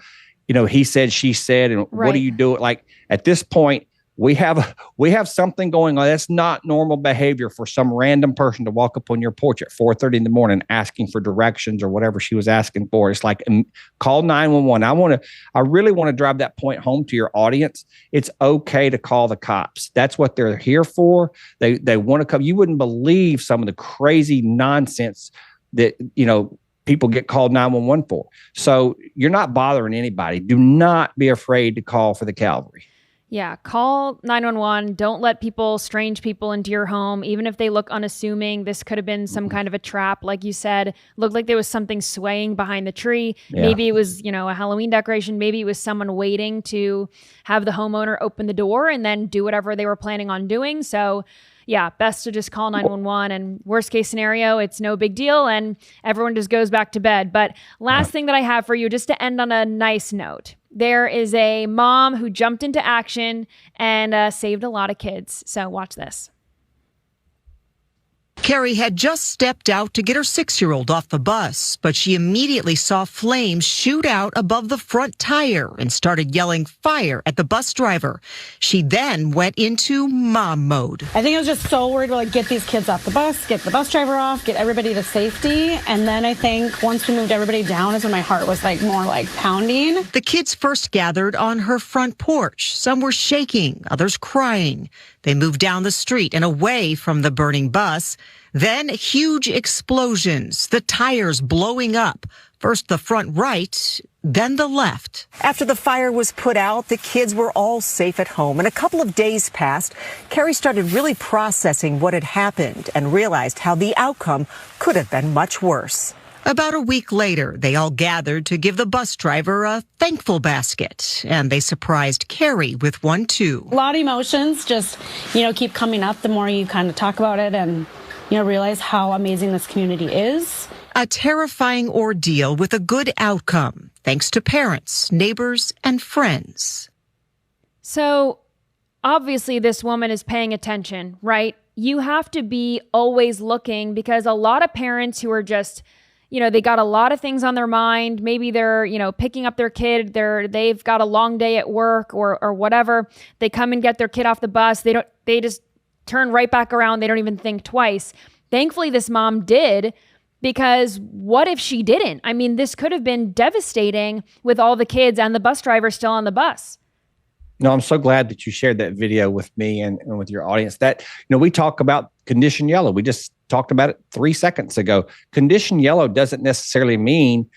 he said, she said, and What do you do? Like at this point, we have something going on. That's not normal behavior for some random person to walk up on your porch at 4:30 in the morning asking for directions or whatever she was asking for. It's like, call 911. I really want to drive that point home to your audience. It's okay to call the cops. That's what they're here for. They want to come. You wouldn't believe some of the crazy nonsense that, people get called 911 for. So you're not bothering anybody. Do not be afraid to call for the cavalry. Yeah, call 911. Don't let strange people into your home, even if they look unassuming. This could have been some kind of a trap. Like you said, looked like there was something swaying behind the tree. Yeah. Maybe it was, a Halloween decoration. Maybe it was someone waiting to have the homeowner open the door and then do whatever they were planning on doing. So yeah, best to just call 911, and worst case scenario, it's no big deal and everyone just goes back to bed. But last thing that I have for you, just to end on a nice note. There is a mom who jumped into action and saved a lot of kids. So watch this. Carrie had just stepped out to get her 6-year-old off the bus, but she immediately saw flames shoot out above the front tire and started yelling fire at the bus driver. She then went into mom mode. I think I was just so worried to get these kids off the bus, get the bus driver off, get everybody to safety. And then I think once we moved everybody down is when my heart was more pounding. The kids first gathered on her front porch. Some were shaking, others crying. They moved down the street and away from the burning bus. Then huge explosions, the tires blowing up. First the front right, then the left. After the fire was put out, the kids were all safe at home. And a couple of days passed, Carrie started really processing what had happened and realized how the outcome could have been much worse. About a week later, they all gathered to give the bus driver a thankful basket, and they surprised Carrie with one too. A lot of emotions just, keep coming up the more you kind of talk about it and, realize how amazing this community is. A terrifying ordeal with a good outcome, thanks to parents, neighbors, and friends. So, obviously, this woman is paying attention, right? You have to be always looking because a lot of parents who are just they got a lot of things on their mind. Maybe they're, picking up their kid. They've got a long day at work or whatever. They come and get their kid off the bus. They just turn right back around. They don't even think twice. Thankfully, this mom did, because what if she didn't? I mean, this could have been devastating with all the kids and the bus driver still on the bus. No, I'm so glad that you shared that video with me and with your audience. That, we talk about condition yellow. We just talked about it 3 seconds ago. Condition yellow doesn't necessarily mean,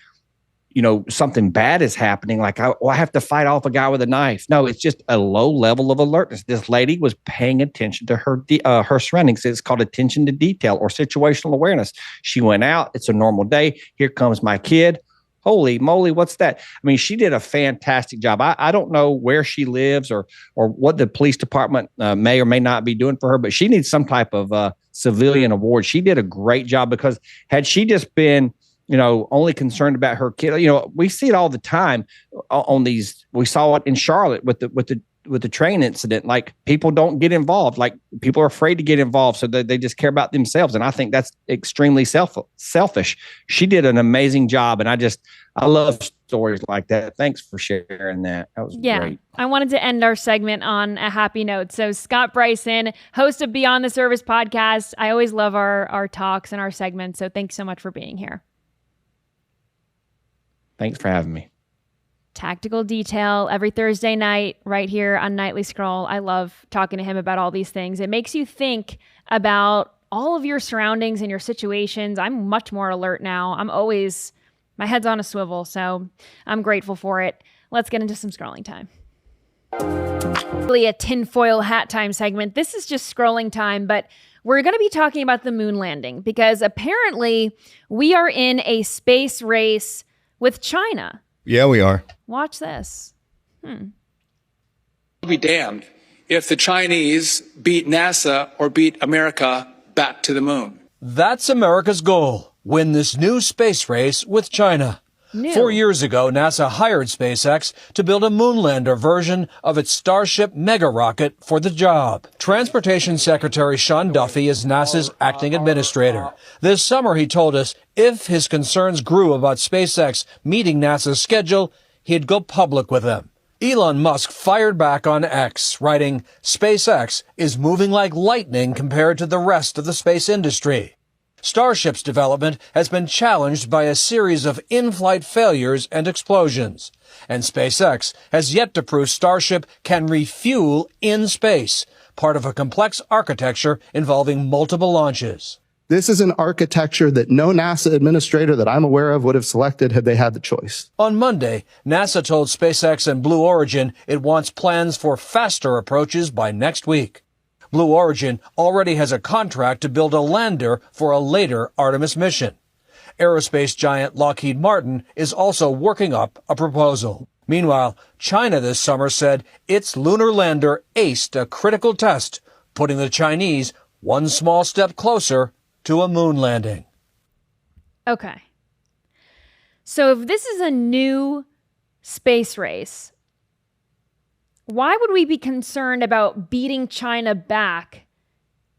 something bad is happening. Like, I have to fight off a guy with a knife. No, it's just a low level of alertness. This lady was paying attention to her surroundings. It's called attention to detail or situational awareness. She went out. It's a normal day. Here comes my kid. Holy moly, what's that? I mean, she did a fantastic job. I don't know where she lives or what the police department may or may not be doing for her, but she needs some type of civilian award. She did a great job, because had she just been, only concerned about her kid, we see it all the time on these. We saw it in Charlotte with the train incident. Like, people don't get involved. Like, people are afraid to get involved, so they just care about themselves. And I think that's extremely selfish. She did an amazing job, and I love stories like that. Thanks for sharing that. That was great. I wanted to end our segment on a happy note. So Scott Bryson, host of Beyond the Service podcast. I always love our talks and our segments. So thanks so much for being here. Thanks for having me. Tactical Detail every Thursday night right here on Nightly Scroll. I love talking to him about all these things. It makes you think about all of your surroundings and your situations. I'm much more alert now. My head's on a swivel, so I'm grateful for it. Let's get into some scrolling time. Really a tinfoil hat time segment. This is just scrolling time, but we're going to be talking about the moon landing because apparently we are in a space race with China. Yeah, we are. Watch this. I'll be damned if the Chinese beat NASA or beat America back to the moon. That's America's goal. Win this new space race with China. 4 years ago, NASA hired SpaceX to build a moonlander version of its Starship mega rocket for the job. Transportation Secretary Sean Duffy is NASA's acting administrator. This summer, he told us if his concerns grew about SpaceX meeting NASA's schedule, he'd go public with them. Elon Musk fired back on X, writing, "SpaceX is moving like lightning compared to the rest of the space industry." Starship's development has been challenged by a series of in-flight failures and explosions, and SpaceX has yet to prove Starship can refuel in space, part of a complex architecture involving multiple launches. This is an architecture that no NASA administrator that I'm aware of would have selected had they had the choice. On Monday, NASA told SpaceX and Blue Origin it wants plans for faster approaches by next week. Blue Origin already has a contract to build a lander for a later Artemis mission. Aerospace giant Lockheed Martin is also working up a proposal. Meanwhile, China this summer said its lunar lander aced a critical test, putting the Chinese one small step closer to a moon landing. Okay. So if this is a new space race, why would we be concerned about beating China back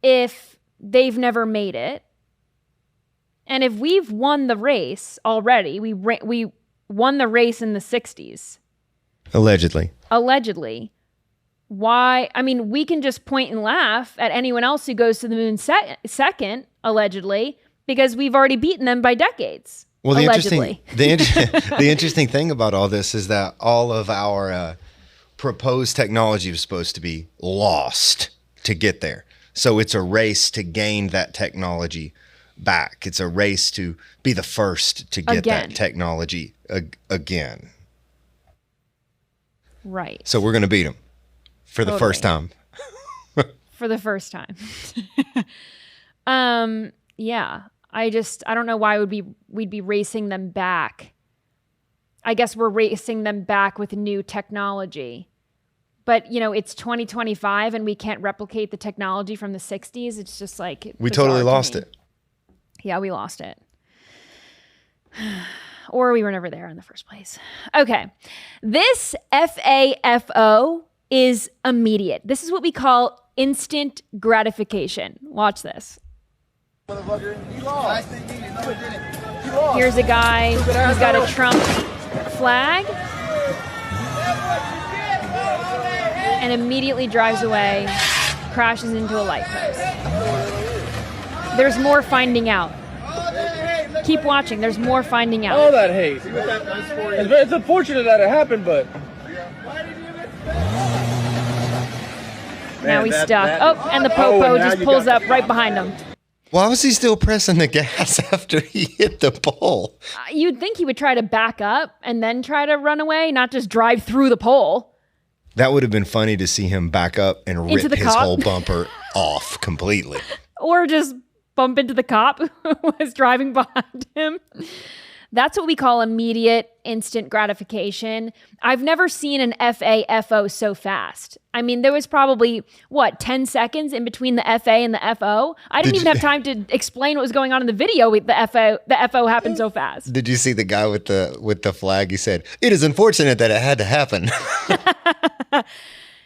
if they've never made it. And if we've won the race already, we won the race in the 60s. Allegedly. Why? I mean, we can just point and laugh at anyone else who goes to the moon second, allegedly, because we've already beaten them by decades. Well, allegedly. the interesting thing about all this is that all of our proposed technology was supposed to be lost to get there. So it's a race to gain that technology back. It's a race to be the first to get that technology again. Right. So we're going to beat them for the first time. For the first time. Yeah. I don't know why we'd be racing them back. I guess we're racing them back with new technology. But, it's 2025 and we can't replicate the technology from the 60s. It's just like we totally lost it. Yeah, we lost it. Or we were never there in the first place. Okay. This FAFO is immediate. This is what we call instant gratification. Watch this. Here's a guy who's got a Trump flag and immediately drives away, crashes into a light post. There's more finding out. Keep watching. There's more finding out. All that hate. It's unfortunate that it happened, but... Now he's stuck. And the popo just pulls up right behind him. Why was he still pressing the gas after he hit the pole? You'd think he would try to back up and then try to run away, not just drive through the pole. That would have been funny to see him back up and rip his whole bumper off completely. Or just bump into the cop who was driving behind him. That's what we call immediate instant gratification. I've never seen an FAFO so fast. I mean, there was probably, 10 seconds in between the FA and the FO? I didn't even have time to explain what was going on in the video with the FO. The FO happened so fast. Did you see the guy with the flag? He said, "It is unfortunate that it had to happen."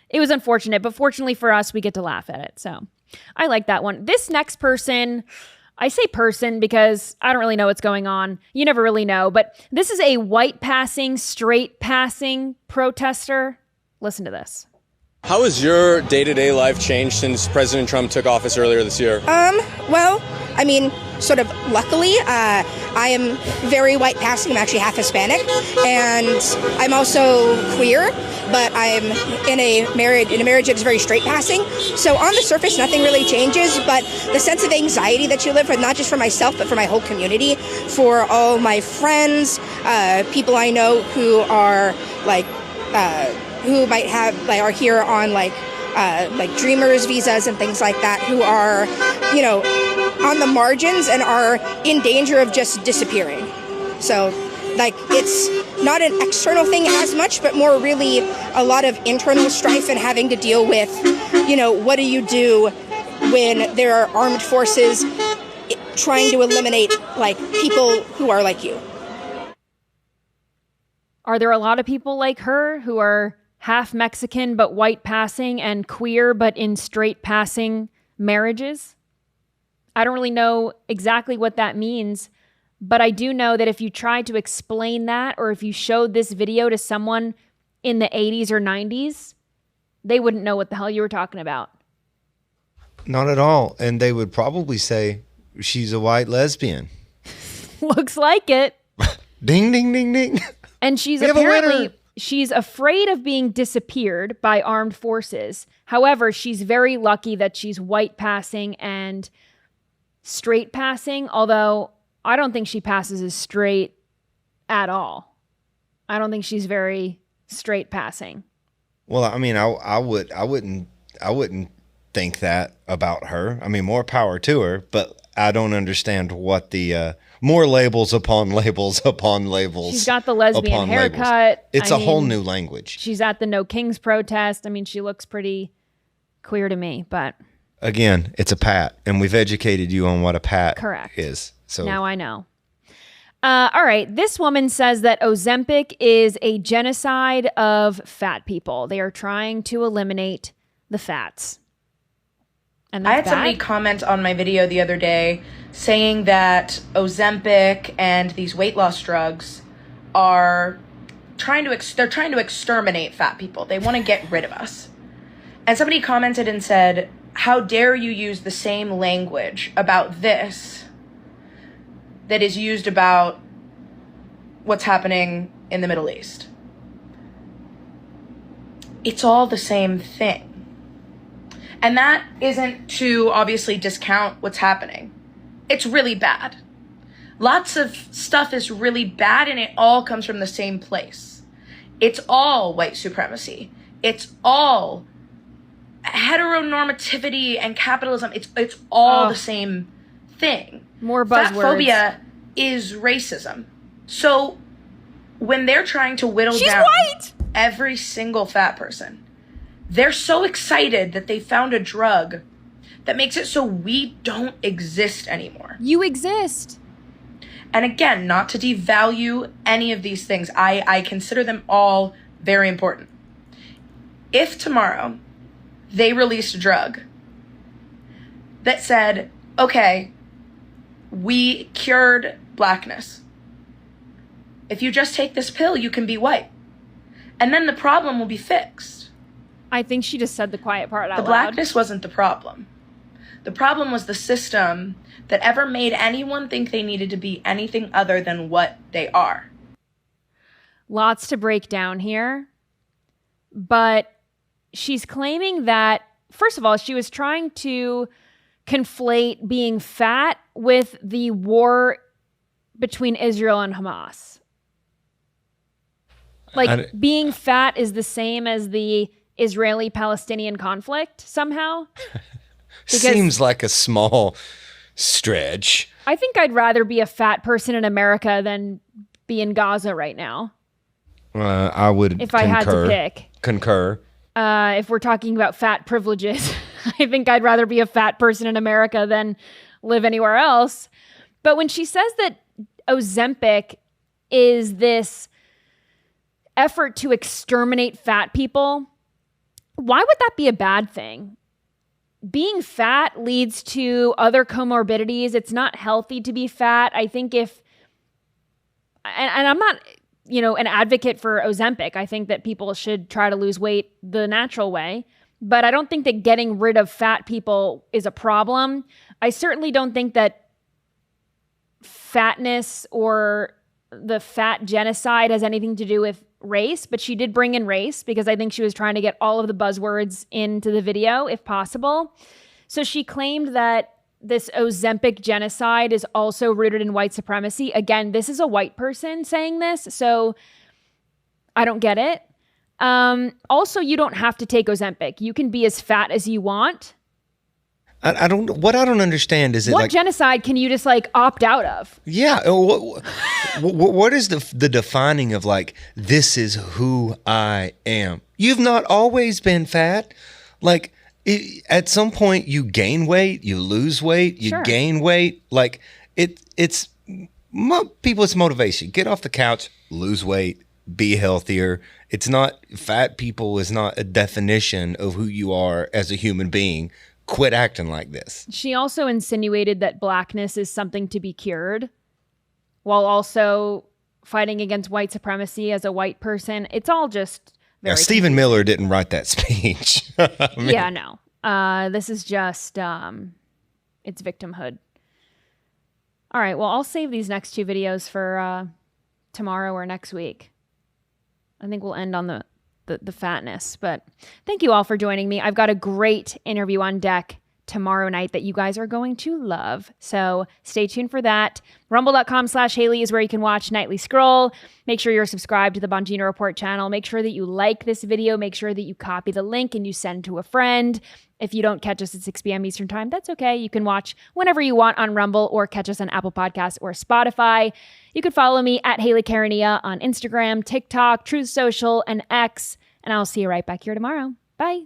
It was unfortunate, but fortunately for us, we get to laugh at it. So I like that one. This next person, I say person because I don't really know what's going on. You never really know. But this is a white passing, straight passing protester. Listen to this. How has your day-to-day life changed since President Trump took office earlier this year? Well, I mean, sort of luckily, I am very white passing. I'm actually half Hispanic, and I'm also queer, but I'm in a marriage that is very straight passing. So on the surface, nothing really changes, but the sense of anxiety that you live with, not just for myself, but for my whole community, for all my friends, people I know who are who might have are here on like dreamers visas and things like that, who are on the margins and are in danger of just disappearing. So it's not an external thing as much, but more really a lot of internal strife and having to deal with what do you do when there are armed forces trying to eliminate people who are like you. Are there a lot of people like her who are half Mexican but white passing and queer but in straight passing marriages? I don't really know exactly what that means, but I do know that if you tried to explain that, or if you showed this video to someone in the 80s or 90s, they wouldn't know what the hell you were talking about. Not at all. And they would probably say, she's a white lesbian. Looks like it. Ding, ding, ding, ding. And she's afraid of being disappeared by armed forces. However, she's very lucky that she's white passing and straight passing, although I don't think she passes as straight at all. I don't think she's very straight passing. Well, I mean, I wouldn't think that about her. I mean, more power to her, but I don't understand what the more labels upon labels upon labels. She's got the lesbian haircut. It's a whole new language. She's at the No Kings protest. I mean, she looks pretty queer to me, but again, it's a pat, and we've educated you on what a pat correct is. So now I know. All right. This woman says that Ozempic is a genocide of fat people. They are trying to eliminate the fats. And I that's had somebody comment on my video the other day saying that Ozempic and these weight loss drugs are trying to exterminate fat people. They want to get rid of us. And somebody commented and said, how dare you use the same language about this that is used about what's happening in the Middle East? It's all the same thing. And that isn't to obviously discount what's happening. It's really bad. Lots of stuff is really bad, and it all comes from the same place. It's all white supremacy. It's all heteronormativity and capitalism. It's all the same thing. More buzzwords. Fat phobia is racism. So when they're trying to whittle down every single fat person, they're so excited that they found a drug that makes it so we don't exist anymore. You exist. And again, not to devalue any of these things. I consider them all very important. If tomorrow they released a drug that said, okay, we cured blackness. If you just take this pill, you can be white. And then the problem will be fixed. I think she just said the quiet part out loud. The blackness wasn't the problem. The problem was the system that ever made anyone think they needed to be anything other than what they are. Lots to break down here. But she's claiming that, first of all, she was trying to conflate being fat with the war between Israel and Hamas. Like, being fat is the same as the Israeli-Palestinian conflict somehow. Seems like a small stretch. I think I'd rather be a fat person in America than be in Gaza right now. I would if I had to pick. Concur. If we're talking about fat privileges, I think I'd rather be a fat person in America than live anywhere else. But when she says that Ozempic is this effort to exterminate fat people, why would that be a bad thing? Being fat leads to other comorbidities. It's not healthy to be fat. I think and I'm not, an advocate for Ozempic. I think that people should try to lose weight the natural way. But I don't think that getting rid of fat people is a problem. I certainly don't think that fatness or the fat genocide has anything to do with race, but she did bring in race because I think she was trying to get all of the buzzwords into the video if possible. So she claimed that this Ozempic genocide is also rooted in white supremacy. Again, this is a white person saying this, so I don't get it. Also, you don't have to take Ozempic. You can be as fat as you want. I don't understand is it what genocide can you just opt out of? Yeah. What is the defining of this is who I am? You've not always been fat. At some point you gain weight, you lose weight, you gain weight. It's motivation. Get off the couch, lose weight, be healthier. It's not fat people is not a definition of who you are as a human being. Quit acting like this. She also insinuated that blackness is something to be cured while also fighting against white supremacy as a white person. It's all just very Stephen Miller didn't write that speech. Yeah, no. This is just, it's victimhood. All right, well, I'll save these next two videos for tomorrow or next week. I think we'll end on the fatness. But thank you all for joining me. I've got a great interview on deck tomorrow night that you guys are going to love. So stay tuned for that. Rumble.com/Hayley is where you can watch Nightly Scroll. Make sure you're subscribed to the Bongino Report channel. Make sure that you like this video. Make sure that you copy the link and you send to a friend. If you don't catch us at 6 p.m. Eastern time, that's okay. You can watch whenever you want on Rumble or catch us on Apple Podcasts or Spotify. You can follow me at Hayley Caronia on Instagram, TikTok, Truth Social, and X. And I'll see you right back here tomorrow. Bye.